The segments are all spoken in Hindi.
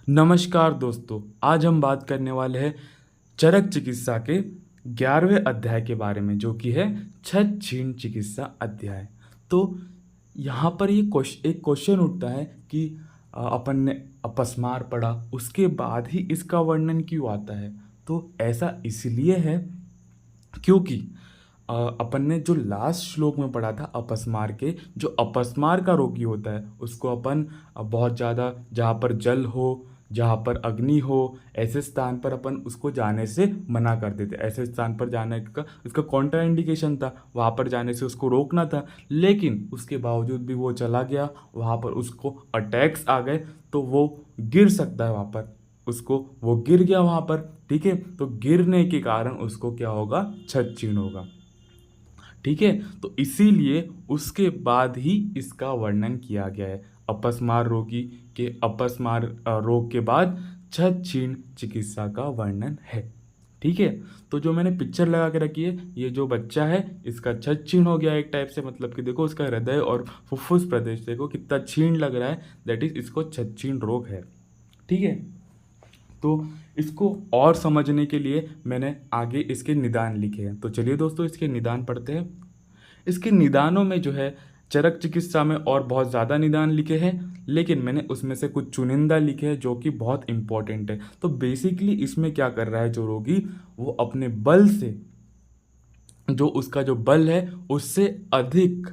नमस्कार दोस्तों, आज हम बात करने वाले हैं चरक चिकित्सा के 11वें अध्याय के बारे में, जो कि है छत छीण चिकित्सा अध्याय। तो यहाँ पर एक क्वेश्चन उठता है कि अपन ने अपस्मार पढ़ा, उसके बाद ही इसका वर्णन क्यों आता है। तो ऐसा इसलिए है क्योंकि अपन ने जो लास्ट श्लोक में पढ़ा था अपस्मार के, जो अपस्मार का रोगी होता है उसको अपन बहुत ज़्यादा, जहाँ पर जल हो, जहाँ पर अग्नि हो, ऐसे स्थान पर अपन उसको जाने से मना कर देते। ऐसे स्थान पर जाने का इसका कॉन्ट्रा इंडिकेशन था, वहाँ पर जाने से उसको रोकना था। लेकिन उसके बावजूद भी वो चला गया, वहाँ पर उसको अटैक्स आ गए तो वो गिर सकता है वहाँ पर, उसको वो गिर गया वहाँ पर। ठीक है, तो गिरने के कारण उसको क्या होगा, छत छीण होगा। ठीक है, तो इसीलिए उसके बाद ही इसका वर्णन किया गया है। अपस्मार रोगी के अपस्मार रोग के बाद छत छीण चिकित्सा का वर्णन है। ठीक है, तो जो मैंने पिक्चर लगा के रखी है, ये जो बच्चा है इसका छत छीण हो गया एक टाइप से, मतलब कि देखो उसका हृदय और फुफ्फुस प्रदेश देखो कितना छीण लग रहा है, दैट इज इसको छत छीण रोग है। ठीक है, तो इसको और समझने के लिए मैंने आगे इसके निदान लिखे हैं। तो चलिए दोस्तों इसके निदान पढ़ते हैं। इसके निदानों में जो है, चरक चिकित्सा में और बहुत ज़्यादा निदान लिखे हैं, लेकिन मैंने उसमें से कुछ चुनिंदा लिखे हैं जो कि बहुत इंपॉर्टेंट है। तो बेसिकली इसमें क्या कर रहा है जो रोगी, वो अपने बल से, जो उसका जो बल है उससे अधिक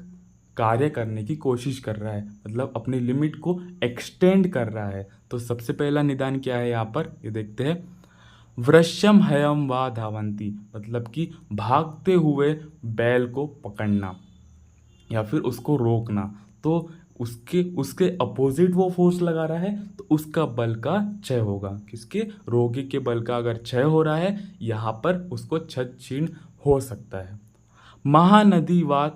कार्य करने की कोशिश कर रहा है, मतलब अपनी लिमिट को एक्सटेंड कर रहा है। तो सबसे पहला निदान क्या है यहाँ पर, ये देखते हैं। वृश्यम हयम वा धावंती, मतलब कि भागते हुए बैल को पकड़ना या फिर उसको रोकना। तो उसके उसके अपोजिट वो फोर्स लगा रहा है, तो उसका बल का क्षय होगा। किसके, रोगी के बल का अगर क्षय हो रहा है, यहाँ पर उसको छत छीण हो सकता है। महानदी वा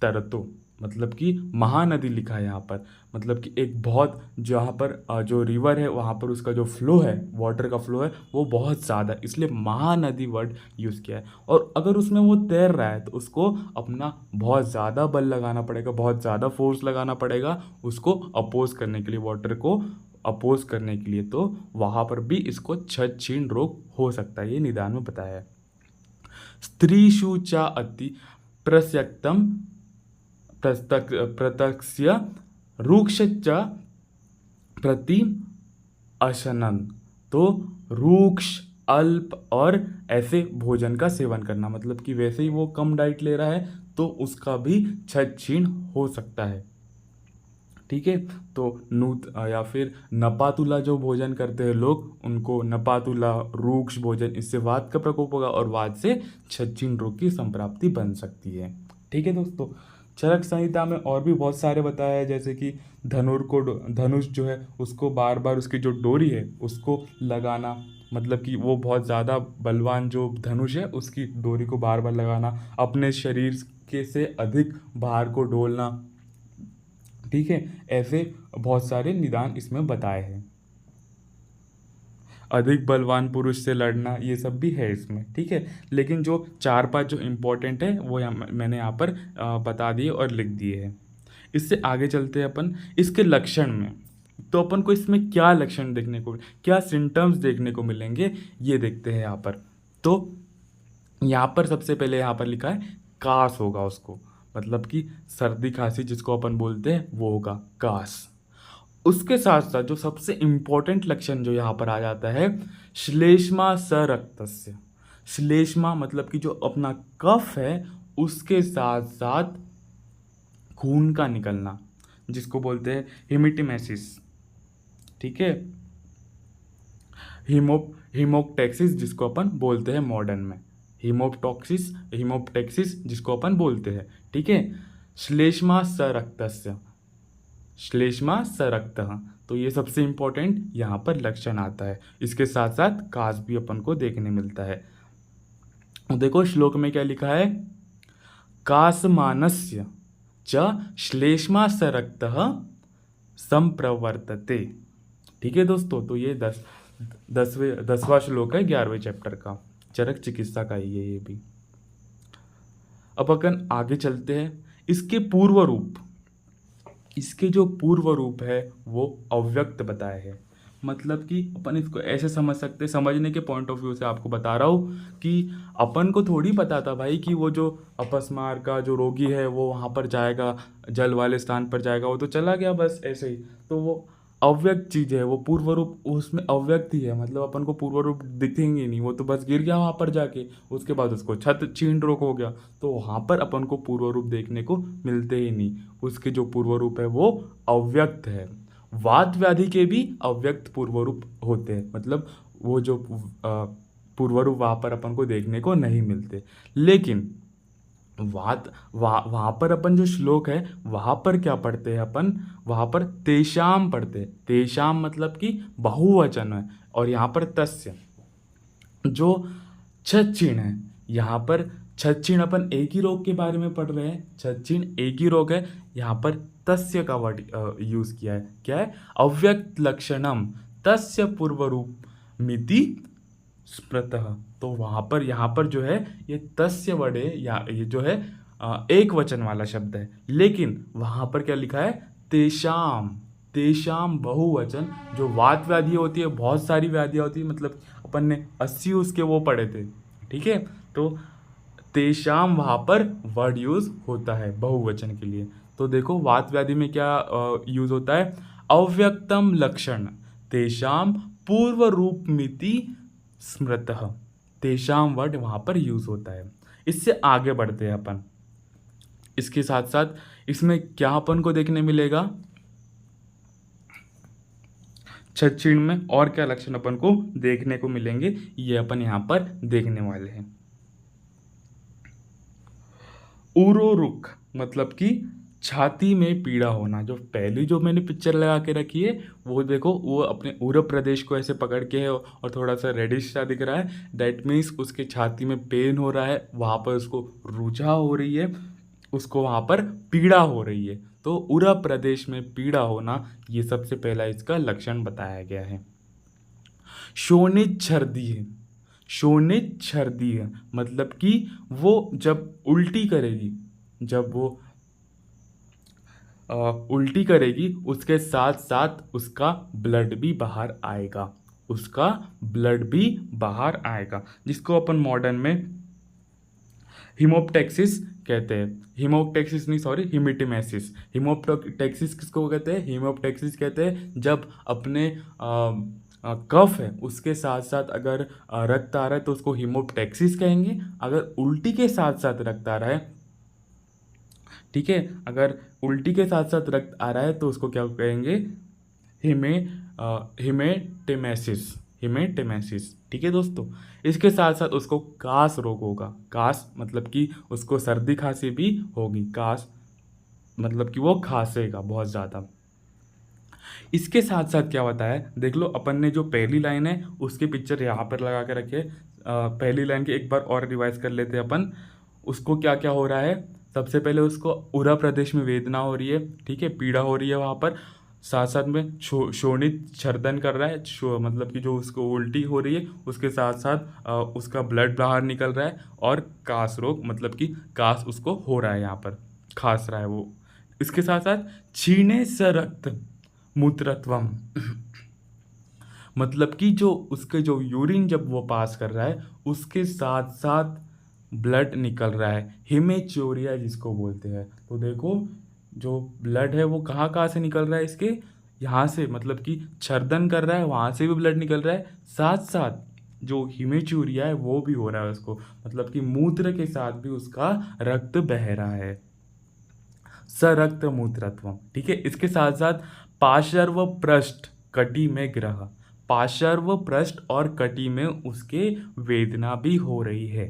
तरतो, मतलब कि महानदी लिखा है यहाँ पर, मतलब कि एक बहुत, जहाँ पर जो रिवर है वहाँ पर उसका जो फ्लो है, वाटर का फ्लो है वो बहुत ज़्यादा, इसलिए महानदी वर्ड यूज़ किया है। और अगर उसमें वो तैर रहा है तो उसको अपना बहुत ज़्यादा बल लगाना पड़ेगा, बहुत ज़्यादा फोर्स लगाना पड़ेगा उसको अपोज करने के लिए, वाटर को अपोज करने के लिए। तो वहाँ पर भी इसको छत छीण रोग हो सकता है, ये निदान में बताया है। स्त्रीषु च अति प्रसक्तम प्रत्यक्ष्य रूक्षच प्रति अशनन। तो रूक्ष, अल्प और ऐसे भोजन का सेवन करना, मतलब कि वैसे ही वो कम डाइट ले रहा है तो उसका भी छत छीण हो सकता है। ठीक है, तो नूत या फिर नपातुला जो भोजन करते हैं लोग, उनको नपातुला, रूक्ष भोजन, इससे वात का प्रकोप होगा और वात से छत छीण रोग की संप्राप्ति बन सकती है। ठीक है दोस्तों, चरक संहिता में और भी बहुत सारे बताया है, जैसे कि धनुष जो है उसको बार बार, उसकी जो डोरी है उसको लगाना, मतलब कि वो बहुत ज़्यादा बलवान जो धनुष है उसकी डोरी को बार बार लगाना, अपने शरीर के से अधिक भार को डोलना। ठीक है, ऐसे बहुत सारे निदान इसमें बताए हैं। अधिक बलवान पुरुष से लड़ना, ये सब भी है इसमें। ठीक है, लेकिन जो 4-5 जो इम्पोर्टेंट है वो मैंने यहाँ पर बता दिए और लिख दिए हैं। इससे आगे चलते हैं अपन इसके लक्षण में। तो अपन को इसमें क्या लक्षण देखने को, क्या सिम्टम्स देखने को मिलेंगे, ये देखते हैं यहाँ पर। तो यहाँ पर सबसे पहले यहाँ पर लिखा है कास होगा उसको, मतलब कि सर्दी खांसी जिसको अपन बोलते हैं वो होगा कास। उसके साथ साथ जो सबसे इम्पोर्टेंट लक्षण जो यहाँ पर आ जाता है, श्लेष्मा सरक्तस्य। श्लेष्मा मतलब कि जो अपना कफ है उसके साथ साथ खून का निकलना, जिसको बोलते हैं हेमेटिमेसिस। ठीक है, हीमोप्टेक्सिस जिसको अपन बोलते हैं मॉडर्न में, हीमोप्टेक्सिस जिसको अपन बोलते हैं। ठीक है, श्लेष्मा सरक्तस्य, श्लेष्मा सरक्तः, तो ये सबसे इंपॉर्टेंट यहाँ पर लक्षण आता है। इसके साथ साथ कास भी अपन को देखने मिलता है। देखो श्लोक में क्या लिखा है, कासमानस्य च श्लेष्मा सरक्तः संप्रवर्तते। ठीक है दोस्तों, तो ये 10वां श्लोक है 11वें चैप्टर का, चरक चिकित्सा का ही है ये भी। अब अपन आगे चलते हैं। इसके पूर्व रूप, इसके जो पूर्व रूप है वो अव्यक्त बताए हैं। मतलब कि अपन इसको ऐसे समझ सकते, समझने के पॉइंट ऑफ व्यू से आपको बता रहा हूँ कि अपन को थोड़ी पता था भाई कि वो जो अपस्मार का जो रोगी है वो वहाँ पर जाएगा, जल वाले स्थान पर जाएगा, वो तो चला गया बस ऐसे ही। तो वो अव्यक्त चीज़ है, वो पूर्व रूप उसमें अव्यक्त ही है, मतलब अपन को पूर्व रूप दिखेंगे नहीं, वो तो बस गिर गया वहाँ पर जाके, उसके बाद उसको छत छीन रोग हो गया, तो वहाँ पर अपन को पूर्व रूप देखने को मिलते ही नहीं। उसके जो पूर्व रूप है वो अव्यक्त है। वात व्याधि के भी अव्यक्त पूर्व रूप होते हैं, मतलब वो जो पूर्व रूप वहाँ पर अपन को देखने को नहीं मिलते। लेकिन वहाँ पर अपन जो श्लोक है वहाँ पर क्या पढ़ते हैं अपन, वहाँ पर तेषाम पढ़ते हैं। तेषाम मतलब कि बहुवचन है, और यहाँ पर तस्य जो छच्छिण है, यहाँ पर छच्छिण अपन एक ही रोग के बारे में पढ़ रहे हैं, छच्छिण एक ही रोग है। यहाँ पर तस्य का वर्ड यूज किया है, क्या है, अव्यक्त लक्षणम तस्य पूर्व रूप मिति स्मृतः। तो वहाँ पर यहाँ पर जो है ये तस्य वर्ड है, या ये जो है एक वचन वाला शब्द है, लेकिन वहाँ पर क्या लिखा है, तेषाम। तेषाम बहुवचन, जो वात व्याधि होती है, बहुत सारी व्याधियाँ होती है, मतलब अपन ने 80 उसके वो पढ़े थे, ठीक है। तो तेषाम वहाँ पर वर्ड यूज होता है बहुवचन के लिए। तो देखो वात व्याधि में क्या यूज होता है, अव्यक्तम लक्षण तेषाम पूर्व रूप मिति स्मृतः। तेषाम वर्ड वहाँ पर यूज होता है। इससे आगे बढ़ते हैं अपन। इसके साथ साथ इसमें क्या अपन को देखने मिलेगा, छच्छिण में और क्या लक्षण अपन को देखने को मिलेंगे, ये अपन यहाँ पर देखने वाले हैं। उरोरुख मतलब कि छाती में पीड़ा होना। जो पहली जो मैंने पिक्चर लगा के रखी है वो देखो, वो अपने उरब प्रदेश को ऐसे पकड़ के है और थोड़ा सा रेडिश सा दिख रहा है, दैट मीन्स उसके छाती में पेन हो रहा है, वहाँ पर उसको रुझा हो रही है, उसको वहाँ पर पीड़ा हो रही है। तो उरब प्रदेश में पीड़ा होना, ये सबसे पहला इसका लक्षण बताया गया है। शोणित छर्दी है, शोणित छर्दी है मतलब कि वो जब उल्टी करेगी, जब वो उल्टी करेगी उसके साथ साथ उसका ब्लड भी बाहर आएगा, उसका ब्लड भी बाहर आएगा, जिसको अपन मॉडर्न में हिमोप्टेक्सिस कहते हैं। हिमोप्टेक्सिस नहीं, सॉरी, हिमिटिमेसिस। हिमोप्टेक्सिस किसको कहते हैं, हिमोप्टेक्सिस कहते हैं जब अपने कफ है उसके साथ साथ अगर रक्त आ रहा है तो उसको हिमोप्टेक्सिस कहेंगे। अगर उल्टी के साथ साथ रक्त आ रहा है, ठीक है, अगर उल्टी के साथ साथ रक्त आ रहा है तो उसको क्या कहेंगे, हिमेटेमेसिस, हिमेटेमेसिस, ठीक है दोस्तों। इसके साथ साथ उसको कास रोग होगा। कास मतलब कि उसको सर्दी खांसी भी होगी, कास मतलब कि वो खांसेगा बहुत ज़्यादा। इसके साथ साथ क्या होता है, देख लो, अपन ने जो पहली लाइन है उसकी पिक्चर यहाँ पर लगा के रखे। पहली लाइन के एक बार और रिवाइज कर लेते हैं अपन। उसको क्या क्या हो रहा है, सबसे पहले उसको उरा प्रदेश में वेदना हो रही है, ठीक है, पीड़ा हो रही है वहाँ पर, साथ साथ में शोणित छर्दन कर रहा है, मतलब कि जो उसको उल्टी हो रही है, उसके साथ साथ उसका ब्लड बाहर निकल रहा है, और कास रोग मतलब कि कास उसको हो रहा है, यहाँ पर खांस रहा है वो। इसके साथ साथ छीने स रक्त मूत्रत्वम मतलब कि जो उसके जो यूरिन जब वो पास कर रहा है उसके साथ साथ ब्लड निकल रहा है, हिमेचोरिया जिसको बोलते हैं। तो देखो जो ब्लड है वो कहाँ कहाँ से निकल रहा है, इसके यहाँ से, मतलब कि छर्दन कर रहा है वहाँ से भी ब्लड निकल रहा है, साथ साथ जो हिमेचूरिया है वो भी हो रहा है उसको, मतलब कि मूत्र के साथ भी उसका रक्त बह रहा है, सरक्त मूत्रत्व, ठीक है। इसके साथ साथ पार्श्व पृष्ठ कटी में ग्रह, पार्श्व पृष्ठ और कटी में उसके वेदना भी हो रही है,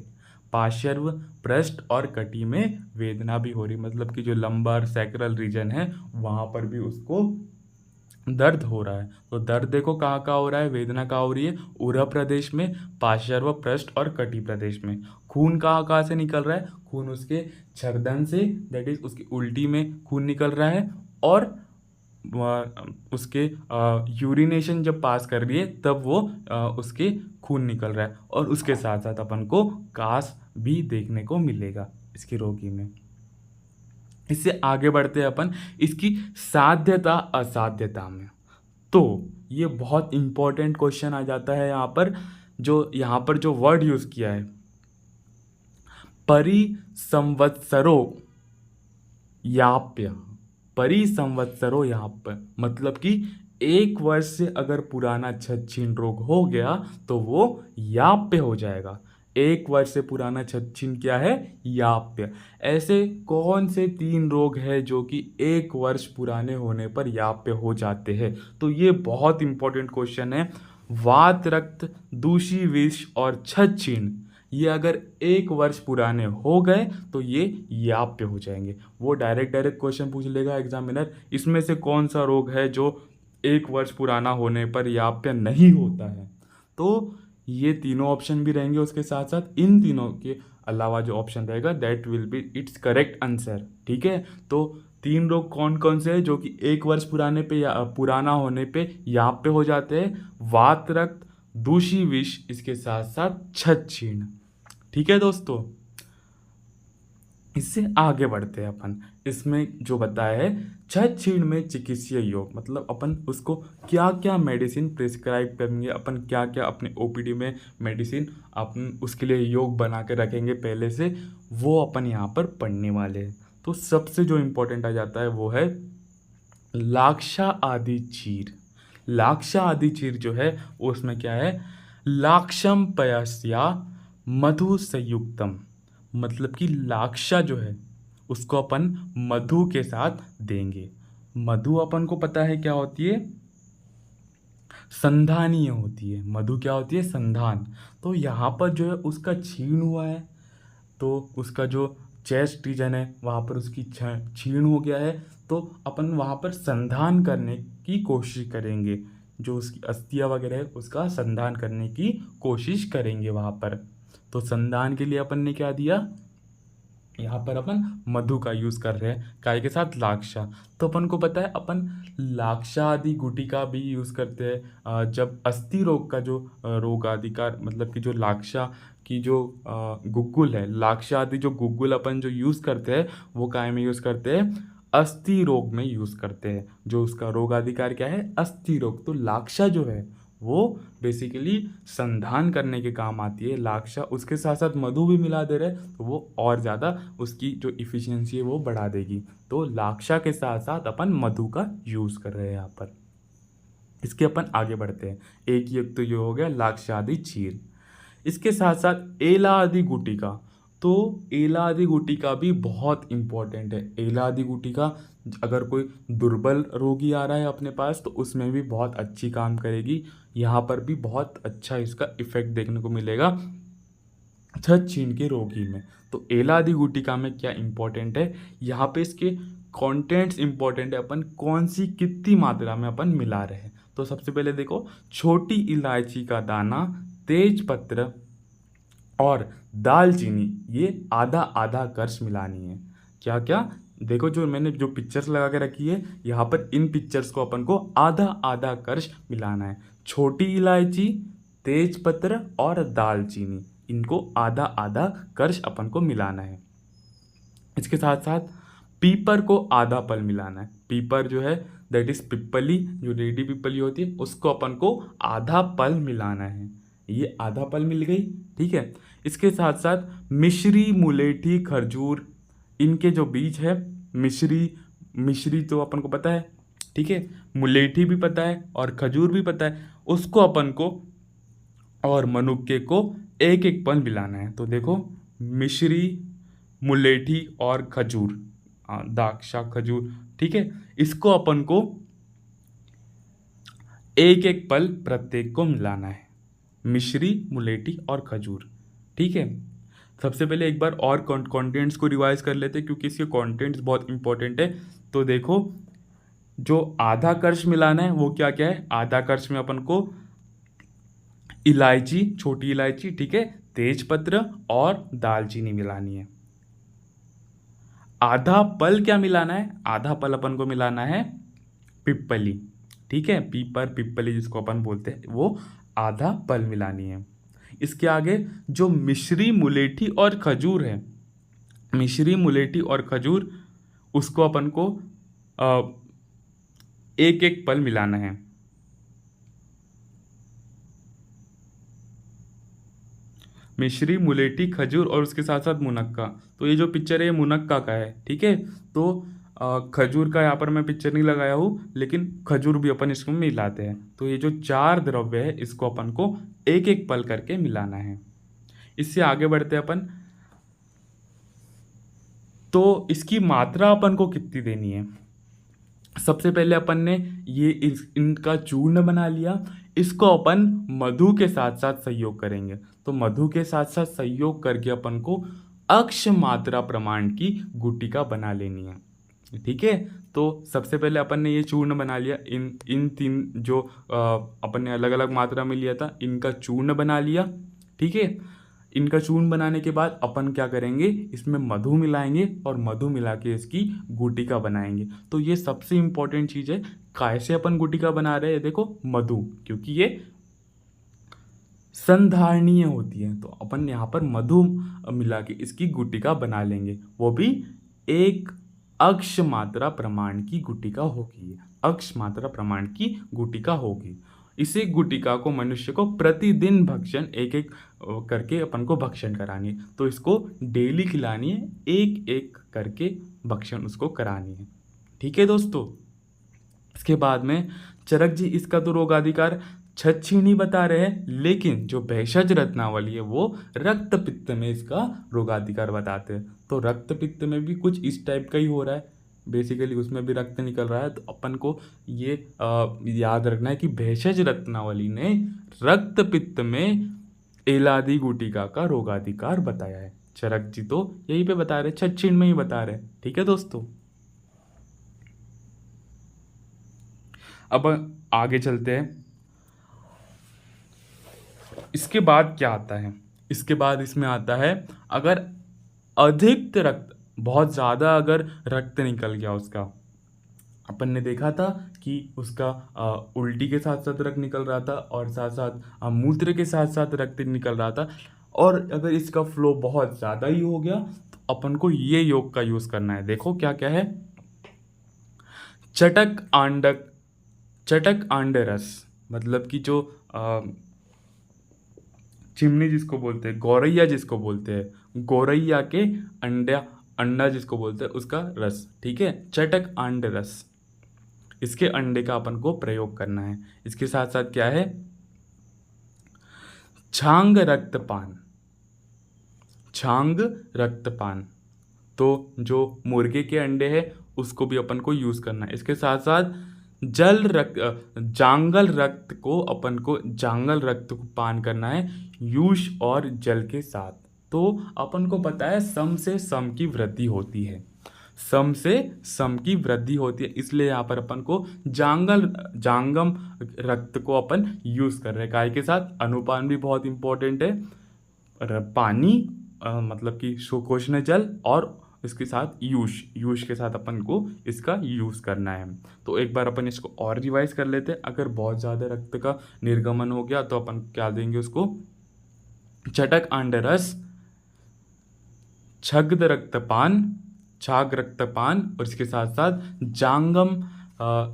पार्श्व पृष्ठ और कटी में वेदना भी हो रही, मतलब कि जो लंबर सैक्रल रीजन है वहाँ पर भी उसको दर्द हो रहा है। तो दर्द देखो कहाँ कहाँ हो रहा है, वेदना कहाँ हो रही है, उरह प्रदेश में, पार्श्व पृष्ठ और कटी प्रदेश में। खून कहाँ कहाँ से निकल रहा है, खून उसके छर्दन से, दैट इज उसकी उल्टी में खून निकल रहा है, और उसके यूरिनेशन जब पास कर रही है तब वो उसके खून निकल रहा है, और उसके साथ साथ अपन को कास भी देखने को मिलेगा इसके रोगी में। इससे आगे बढ़ते हैं अपन इसकी साध्यता असाध्यता में। तो ये बहुत इंपॉर्टेंट क्वेश्चन आ जाता है यहाँ पर जो वर्ड यूज किया है, परिसंवत्सरो याप्य। परिसंवत्सरो याप्य मतलब कि 1 वर्ष से अगर पुराना छछीन रोग हो गया तो वो याप्य हो जाएगा। 1 वर्ष से पुराना छछीन क्या है? याप्य। ऐसे कौन से 3 रोग है जो कि 1 वर्ष पुराने होने पर याप्य हो जाते हैं? तो ये बहुत इंपॉर्टेंट क्वेश्चन है। वात, रक्त, दूषी विष और छछीन, ये अगर 1 वर्ष पुराने हो गए तो ये याप्य हो जाएंगे। वो डायरेक्ट क्वेश्चन पूछ लेगा एग्जामिनर, इसमें से कौन सा रोग है जो 1 वर्ष पुराना होने पर याप्य नहीं होता है? तो ये तीनों ऑप्शन भी रहेंगे, उसके साथ साथ इन तीनों के अलावा जो ऑप्शन रहेगा that will be it's correct answer. ठीक है, तो 3 रोग कौन कौन से हैं जो कि 1 वर्ष पुराना होने पे याप्य हो जाते हैं? वात, रक्त, दूषी विष, इसके साथ साथ छछीन। ठीक है दोस्तों, इससे आगे बढ़ते हैं अपन। इसमें जो बताया है छछीन में चिकित्सीय योग, मतलब अपन उसको क्या क्या मेडिसिन प्रिस्क्राइब करेंगे, अपन क्या क्या अपने ओपीडी में मेडिसिन अपन उसके लिए योग बना के रखेंगे पहले से, वो अपन यहाँ पर पढ़ने वाले हैं। तो सबसे जो इम्पोर्टेंट आ जाता है वो है लाक्षा आदि चीर। लाक्षा आदि चीर जो है उसमें क्या है? लाक्षम पयस्या मधु संयुक्तम, मतलब कि लाक्षा जो है उसको अपन मधु के साथ देंगे। मधु अपन को पता है क्या होती है? संधानीय होती है। मधु क्या होती है? संधान। तो यहाँ पर जो है उसका छीण हुआ है, तो उसका जो चेस्ट रीजन है वहाँ पर उसकी छीण हो गया है, तो अपन वहाँ पर संधान करने की कोशिश करेंगे। जो उसकी अस्थियाँ वगैरह है उसका संधान करने की कोशिश करेंगे वहाँ पर। तो संधान के लिए अपन ने क्या दिया? यहाँ पर अपन मधु का यूज़ कर रहे हैं, काय के साथ? लाक्षा। तो अपन को पता है अपन लाक्षा आदि गुटिका भी यूज़ करते हैं जब अस्थि रोग का जो रोग आदि का, मतलब कि जो लाक्षा की जो गुग्गुल है, लाक्षा आदि जो गुग्गुल अपन जो यूज़ करते हैं वो काय में यूज़ करते हैं? अस्थि रोग में यूज़ करते हैं। जो उसका रोग अधिकार क्या है? अस्थि रोग। तो लाक्षा जो है वो बेसिकली संधान करने के काम आती है लाक्षा। उसके साथ साथ मधु भी मिला दे रहे तो वो और ज़्यादा उसकी जो इफ़िशियंसी है वो बढ़ा देगी। तो लाक्षा के साथ साथ अपन मधु का यूज़ कर रहे हैं यहाँ पर। इसके अपन आगे बढ़ते हैं। एक युक्त तो ये हो गया लाक्षा आदि चीर। इसके साथ साथ एला आदि गुटिका। तो एला आदि गुटिका भी बहुत इम्पॉर्टेंट है। एला आदि गुटिका अगर कोई दुर्बल रोगी आ रहा है अपने पास तो उसमें भी बहुत अच्छी काम करेगी। यहाँ पर भी बहुत अच्छा इसका इफेक्ट देखने को मिलेगा छछीन के रोगी में। तो एला आदि गुटिका में क्या इंपॉर्टेंट है? यहाँ पे इसके कंटेंट्स इंपॉर्टेंट है, अपन कौन सी कितनी मात्रा में अपन मिला रहे हैं। तो सबसे पहले देखो, छोटी इलायची का दाना, तेज पत्र और दालचीनी, ये आधा आधा कर्श मिलानी है। क्या क्या? देखो, जो मैंने जो पिक्चर्स लगा के रखी है यहाँ पर, इन पिक्चर्स को अपन को आधा आधा कर्श मिलाना है। छोटी इलायची, तेज पत्र और दालचीनी, इनको आधा आधा कर्श अपन को मिलाना है। इसके साथ साथ पीपर को आधा पल मिलाना है। पीपर जो है दैट इज पिप्पली, जो रेडी पिप्पली होती है उसको अपन को आधा पल मिलाना है। ये आधा पल मिल गई, ठीक है। इसके साथ साथ मिश्री, मुलेठी, खजूर, इनके जो बीज है, मिश्री तो अपन को पता है, ठीक है, मुलेठी भी पता है और खजूर भी पता है, उसको अपन को और मनुक्के को एक एक पल मिलाना है। तो देखो, मिश्री, मुलेठी और खजूर, दाक्षा खजूर, ठीक है, इसको अपन को एक एक पल प्रत्येक को मिलाना है। मिश्री, मुलेठी और खजूर, ठीक है। सबसे पहले एक बार और कंटेंट्स को रिवाइज कर लेते हैं क्योंकि इसके कंटेंट्स बहुत इंपॉर्टेंट है। तो देखो, जो आधा कर्श मिलाना है वो क्या क्या है? आधा कर्श में अपन को इलायची, छोटी इलायची, ठीक है, तेज पत्र और दालचीनी मिलानी है। आधा पल क्या मिलाना है? आधा पल अपन को मिलाना है पिप्पली, ठीक है, पीपर, पिप्पली जिसको अपन बोलते हैं, वो आधा पल मिलानी है। इसके आगे जो मिश्री, मुलेठी और खजूर है, मिश्री, मुलेठी और खजूर, उसको अपन को एक एक पल मिलाना है। मिश्री, मुलेठी, खजूर और उसके साथ साथ मुनक्का। तो ये जो पिक्चर है ये मुनक्का का है, ठीक है। तो खजूर का यहाँ पर मैं पिक्चर नहीं लगाया हूँ, लेकिन खजूर भी अपन इसमें मिलाते हैं। तो ये जो 4 द्रव्य है इसको अपन को एक एक पल करके मिलाना है। इससे आगे बढ़ते हैं अपन। तो इसकी मात्रा अपन को कितनी देनी है? सबसे पहले अपन ने ये इनका चूर्ण बना लिया। इसको अपन मधु के साथ साथ संयोग करेंगे। तो मधु के साथ साथ संयोग करके अपन को अक्ष मात्रा प्रमाण की गुटिका बना लेनी है, ठीक है। तो सबसे पहले अपन ने ये चूर्ण बना लिया। इन तीन जो अपन ने अलग अलग मात्रा में लिया था इनका चूर्ण बना लिया, ठीक है। इनका चूर्ण बनाने के बाद अपन क्या करेंगे, इसमें मधु मिलाएंगे और मधु मिला के इसकी गुटिका बनाएंगे। तो ये सबसे इंपॉर्टेंट चीज़ है। कैसे अपन गुटिका बना रहे हैं? देखो, मधु, क्योंकि ये संधारणीय होती है तो अपन यहाँ पर मधु मिला के इसकी गुटिका बना लेंगे। वो भी एक अक्ष मात्रा प्रमाण की गुटिका होगी। अक्ष मात्रा प्रमाण की गुटिका होगी। इसी गुटिका को मनुष्य को प्रतिदिन भक्षण एक एक करके अपन को भक्षण करानी है। तो इसको डेली खिलानी है, एक एक करके भक्षण उसको करानी है, ठीक है दोस्तों। इसके बाद में चरक जी इसका तो रोगाधिकार छछीणी बता रहे हैं, लेकिन जो भेषज रत्नावली है वो रक्त पित्त में इसका रोगाधिकार बताते हैं। तो रक्त पित्त में भी कुछ इस टाइप का ही हो रहा है, बेसिकली उसमें भी रक्त निकल रहा है। तो अपन को ये याद रखना है कि भेषज रत्नावली ने रक्त पित्त में एलादी गुटिका का रोगाधिकार बताया है। चरक जी तो यही पे बता रहे, छछीण में ही बता रहे, ठीक है दोस्तों। अब आगे चलते हैं। इसके बाद क्या आता है? इसके बाद इसमें आता है, अगर अधिक रक्त, बहुत ज़्यादा अगर रक्त निकल गया उसका, अपन ने देखा था कि उसका उल्टी के साथ साथ रक्त निकल रहा था और साथ साथ मूत्र के साथ साथ रक्त निकल रहा था, और अगर इसका फ्लो बहुत ज़्यादा ही हो गया तो अपन को ये योग का यूज़ करना है। देखो क्या क्या है। चटक आंडरस, मतलब कि जो चिमनी जिसको बोलते हैं, गौरैया जिसको बोलते हैं, गौरैया के अंडा जिसको बोलते हैं उसका रस, ठीक है। चटक अंड रस, इसके अंडे का अपन को प्रयोग करना है। इसके साथ साथ क्या है, छांग रक्तपान। छांग रक्तपान, तो जो मुर्गे के अंडे हैं उसको भी अपन को यूज करना है। इसके साथ साथ जांगल रक्त को पान करना है यूष और जल के साथ। तो अपन को पता है सम से सम की वृद्धि होती है, सम से सम की वृद्धि होती है, इसलिए यहाँ पर अपन को जांगम रक्त को अपन यूज कर रहे हैं। काय के साथ अनुपान भी बहुत इंपॉर्टेंट है, पानी मतलब कि सुकोष्ण जल, और इसके साथ यूष के साथ अपन को इसका यूज़ करना है। तो एक बार अपन इसको और रिवाइज कर लेते हैं। अगर बहुत ज़्यादा रक्त का निर्गमन हो गया तो अपन क्या देंगे उसको, चटक आंडरस, छाग रक्तपान, और इसके साथ साथ जांगम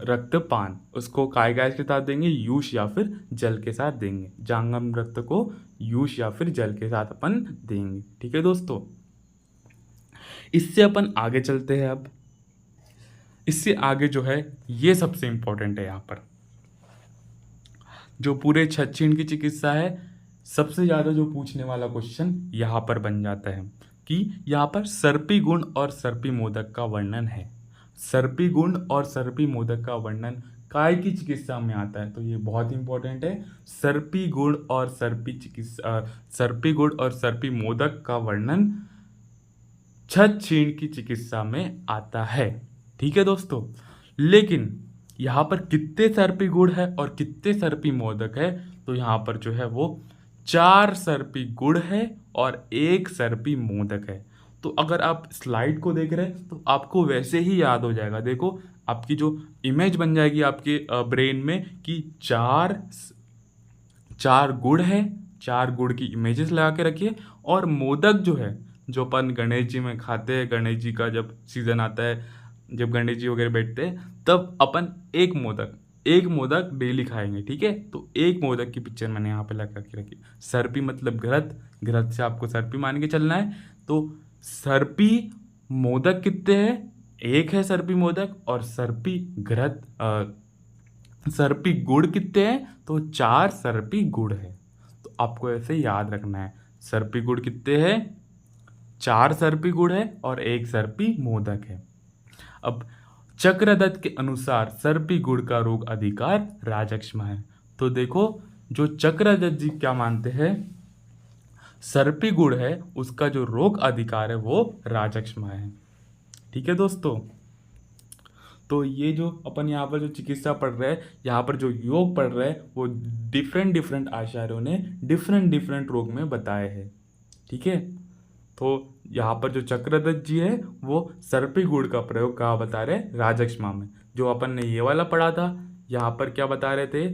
रक्तपान, उसको काय गैस के साथ देंगे, यूष या फिर जल के साथ देंगे। जांगम रक्त को यूष या फिर जल के साथ अपन देंगे, ठीक है दोस्तों। इससे अपन आगे चलते हैं। अब इससे आगे जो है ये सबसे इंपॉर्टेंट है। यहाँ पर जो पूरे छछीण की चिकित्सा है, सबसे ज़्यादा जो पूछने वाला क्वेश्चन यहाँ पर बन जाता है कि यहाँ पर सर्पी गुण और सर्पी मोदक का वर्णन है। सर्पी गुण और सर्पी मोदक का वर्णन काय की चिकित्सा में आता है, तो ये बहुत इंपॉर्टेंट है। सर्पी गुण और सर्पी मोदक का वर्णन छछीण की चिकित्सा में आता है, ठीक है दोस्तों। लेकिन यहाँ पर कितने सर्पी गुण है और कितने सर्पी मोदक है, तो यहाँ पर जो है वो 4 सर्पी गुण है और 1 सर्पी मोदक है। तो अगर आप स्लाइड को देख रहे हैं तो आपको वैसे ही याद हो जाएगा। देखो आपकी जो इमेज बन जाएगी आपके ब्रेन में कि 4 गुण है, 4 गुण की इमेजेस लगा के रखिए। और मोदक जो है, जो अपन गणेश जी में खाते हैं, गणेश जी का जब सीजन आता है, जब गणेश जी वगैरह बैठते हैं, तब अपन 1 मोदक एक मोदक डेली खाएंगे, ठीक है। तो एक मोदक की पिक्चर मैंने यहाँ पे लगा के रखी। सर्पी मतलब घृत, घृत से आपको सर्पी मान के चलना है। तो सर्पी मोदक कितने हैं, एक है सर्पी मोदक। और सर्पी घृत सर्पी गुड़ कितने हैं, तो 4 सर्पी गुड़ है। तो आपको ऐसे याद रखना है, सर्पी गुड़ कितने हैं, 4 सर्पी गुड़ है और 1 सर्पी मोदक है। अब चक्रदत्त के अनुसार सर्पी गुड़ का रोग अधिकार राजक्षमा है। तो देखो जो चक्रदत्त जी क्या मानते हैं, सर्पी गुड़ है उसका जो रोग अधिकार है वो राजक्षमा है, ठीक है दोस्तों। तो ये जो अपन यहाँ पर जो चिकित्सा पढ़ रहे हैं, यहाँ पर जो योग पढ़ रहे हैं, वो डिफरेंट आचार्यों ने डिफरेंट रोग में बताए हैं, ठीक है। तो यहाँ पर जो चक्रदत्त जी है वो सर्पी गुड़ का प्रयोग कहाँ बता रहे, राजक्षमा में। जो अपन ने ये वाला पढ़ा था, यहाँ पर क्या बता रहे थे,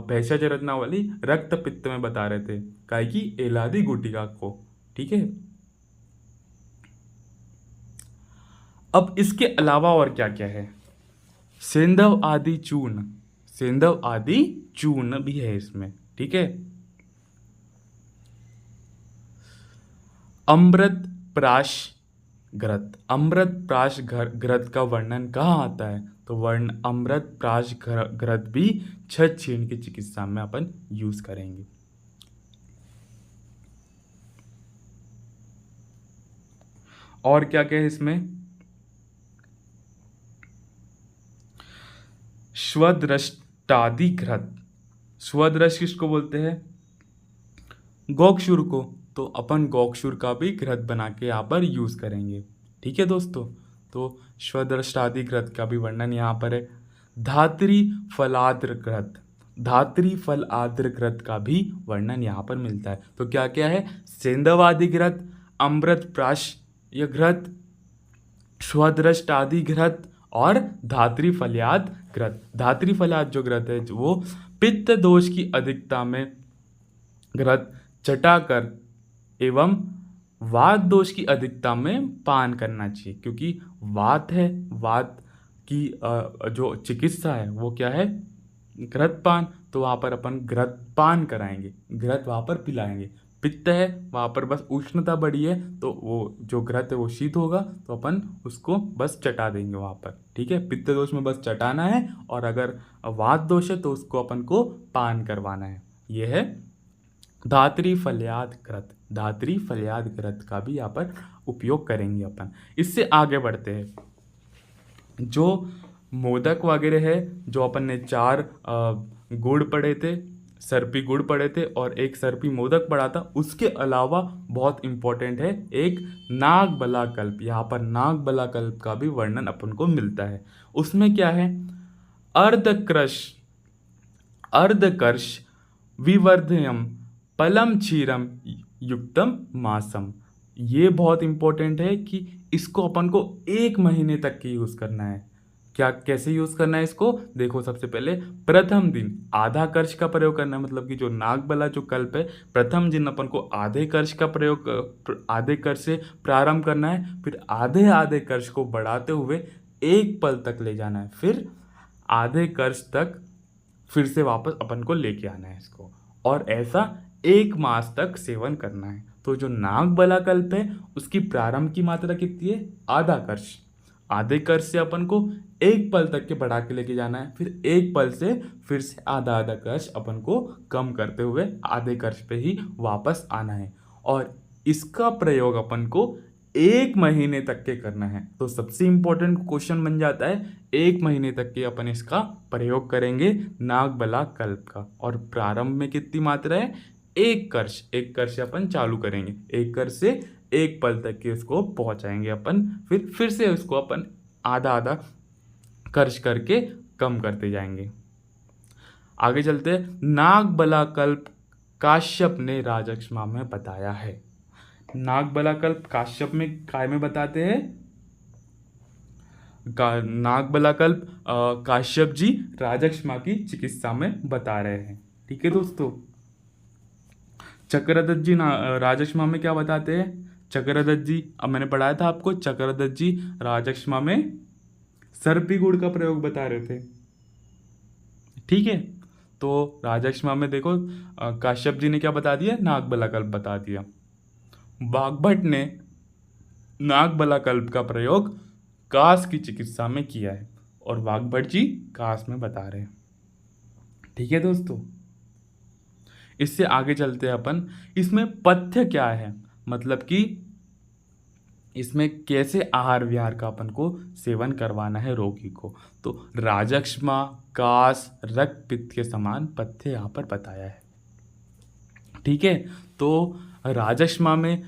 भैंसा रत्नावली रक्त पित्त में बता रहे थे, काय की एलादी गुटिका को, ठीक है। अब इसके अलावा और क्या क्या है, सेंधव आदि चूर्ण, सेंधव आदि चूर्ण भी है इसमें, ठीक है। अमृत प्राश घृत, अमृत प्राश घृत का वर्णन कहाँ आता है, तो वर्ण अमृत प्राश घृत भी छत छीण की चिकित्सा में अपन यूज करेंगे। और क्या क्या है इसमें, स्वदृष्टादि घृत, स्वदृष्ट किसको बोलते हैं, गोक्षुर को। तो अपन गोक्षुर का भी घृत बना के यहाँ पर यूज करेंगे, ठीक है दोस्तों। तो स्वदृष्टादि घृत का भी वर्णन यहाँ पर है। धात्री फलाद्र घृत, धात्री फल आद्र घृत का भी वर्णन यहाँ पर मिलता है। तो क्या क्या है, सेंधवादि घृत, अमृत प्राश ये घृत, स्वदृष्टादि घृत और धात्री फल्याद घृत। धात्री फल्याद जो घृत है वो पित्त दोष की अधिकता में घृत चटाकर एवं वात दोष की अधिकता में पान करना चाहिए, क्योंकि वात है, वात की जो चिकित्सा है वो क्या है, घृत पान। तो वहाँ पर अपन घृत पान कराएंगे, घृत वहाँ पर पिलाएंगे। पित्त है वहाँ पर बस उष्णता बढ़ी है तो वो जो घृत है वो शीत होगा, तो अपन उसको बस चटा देंगे वहाँ पर, ठीक है। पित्त दोष में बस चटाना है, और अगर वात दोष है तो उसको अपन को पान करवाना है। ये है धात्री फल्याद घृत, धात्री फल्याद घृत का भी यहाँ पर उपयोग करेंगे अपन। इससे आगे बढ़ते हैं, जो मोदक वगैरह है, जो अपन ने 4 गुड़ पढ़े थे, सर्पी गुड़ पढ़े थे और 1 सर्पी मोदक पढ़ा था, उसके अलावा बहुत इंपॉर्टेंट है एक नागबला कल्प। यहाँ पर नागबला कल्प का भी वर्णन अपन को मिलता है। उसमें क्या है, अर्धकर्ष विवर्धयम पलम क्षीरम युक्तम मासम। ये बहुत इंपॉर्टेंट है कि इसको अपन को 1 महीने तक के यूज करना है। क्या कैसे यूज करना है इसको, देखो सबसे पहले प्रथम दिन आधा कर्ष का प्रयोग करना है, मतलब कि जो नागबला जो कल्प है, प्रथम दिन अपन को आधे कर्ष का प्रयोग, आधे कर्ष से प्रारंभ करना है, फिर आधे कर्ष को बढ़ाते हुए 1 पल तक ले जाना है, फिर आधे कर्ष तक फिर से वापस अपन को लेके आना है इसको, और ऐसा 1 मास तक सेवन करना है। तो जो नागबला कल्प है उसकी प्रारंभ की मात्रा कितनी है, आधा कर्ष, आधे कर्ष से अपन को 1 पल तक के बढ़ा के लेके जाना है, फिर 1 पल से फिर से आधा कर्ष अपन को कम करते हुए आधे कर्ष पे ही वापस आना है, और इसका प्रयोग अपन को 1 महीने तक के करना है। तो सबसे इंपॉर्टेंट क्वेश्चन बन जाता है, 1 महीने तक के अपन इसका प्रयोग करेंगे नागबला कल्प का, और प्रारंभ में कितनी मात्रा है, 1 कर्ष, 1 कर्ष से अपन चालू करेंगे, 1 कर्ष से 1 पल तक के इसको पहुंचाएंगे अपन, फिर से उसको अपन आधा कर्ष करके कम करते जाएंगे। आगे चलते हैं, नागबला कल्प काश्यप ने राजक्षमा में बताया है। नागबला कल्प काश्यप में काय में बताते हैं, नागबला कल्प काश्यप जी राजक्षमा की चिकित्सा में बता रहे हैं, ठीक है दोस्तों। चक्रदत्त जी राजक्षमा में क्या बताते हैं, चक्रदत्त जी, अब मैंने पढ़ाया था आपको, चक्रदत्त जी राजक्षमा में सर्पी गुड़ का प्रयोग बता रहे थे, ठीक है। तो राजक्षमा में देखो काश्यप जी ने क्या बता दिया, नागबलाकल्प बता दिया। वाग्भट ने नागबलाकल्प का प्रयोग कास की चिकित्सा में किया है और वाग्भट जी कास में बता रहे हैं। ठीक है दोस्तों, इससे आगे चलते हैं अपन। इसमें पथ्य क्या है, मतलब कि इसमें कैसे आहार विहार का अपन को सेवन करवाना है रोगी को। तो राजक्षमा, कास, रक्त पित्त के समान पथ्य यहाँ पर बताया है। ठीक है। तो राजक्षमा में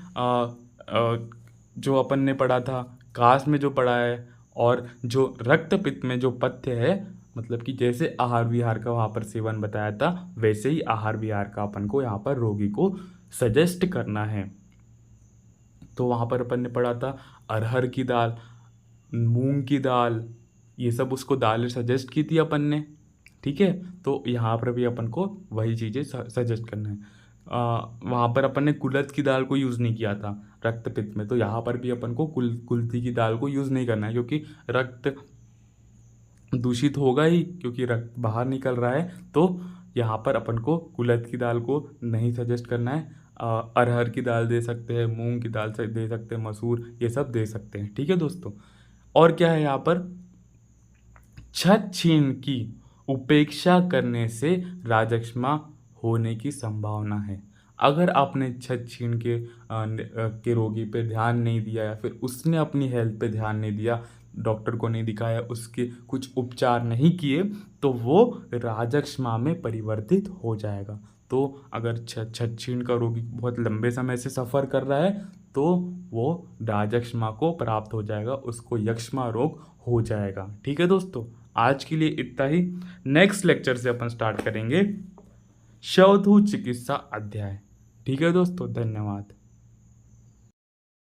जो अपन ने पढ़ा था, कास में जो पढ़ा है, और जो रक्त पित्त में जो पथ्य है, मतलब कि जैसे आहार विहार का वहाँ पर सेवन बताया था, वैसे ही आहार विहार का अपन को यहाँ पर रोगी को सजेस्ट करना है। तो वहाँ पर अपन ने पढ़ा था अरहर की दाल, मूंग की दाल, ये सब उसको दालें सजेस्ट की थी अपन ने। ठीक है। तो यहाँ पर भी अपन को वही चीज़ें सजेस्ट करना है। वहाँ पर अपन ने कुल्थ की दाल को यूज़ नहीं किया था रक्त पित्त में, तो यहाँ पर भी अपन को कुल्थी की दाल को यूज़ नहीं करना है, क्योंकि रक्त दूषित होगा ही, क्योंकि रक्त बाहर निकल रहा है। तो यहाँ पर अपन को कुल्थ की दाल को नहीं सजेस्ट करना है। अरहर की दाल दे सकते हैं, मूंग की दाल से दे सकते हैं, मसूर, ये सब दे सकते हैं। ठीक है दोस्तों। और क्या है यहाँ पर, छत छीन की उपेक्षा करने से राजक्षमा होने की संभावना है। अगर आपने छत छीन के रोगी पे ध्यान नहीं दिया, या फिर उसने अपनी हेल्थ पे ध्यान नहीं दिया, डॉक्टर को नहीं दिखाया, उसके कुछ उपचार नहीं किए, तो वो राजक्षमा में परिवर्तित हो जाएगा। तो अगर छत छीन का रोगी बहुत लंबे समय से सफ़र कर रहा है, तो वो राजक्षमा को प्राप्त हो जाएगा, उसको यक्ष्मा रोग हो जाएगा। ठीक है दोस्तों, आज के लिए इतना ही। नेक्स्ट लेक्चर से अपन स्टार्ट करेंगे शवधू चिकित्सा अध्याय। ठीक है दोस्तों, धन्यवाद।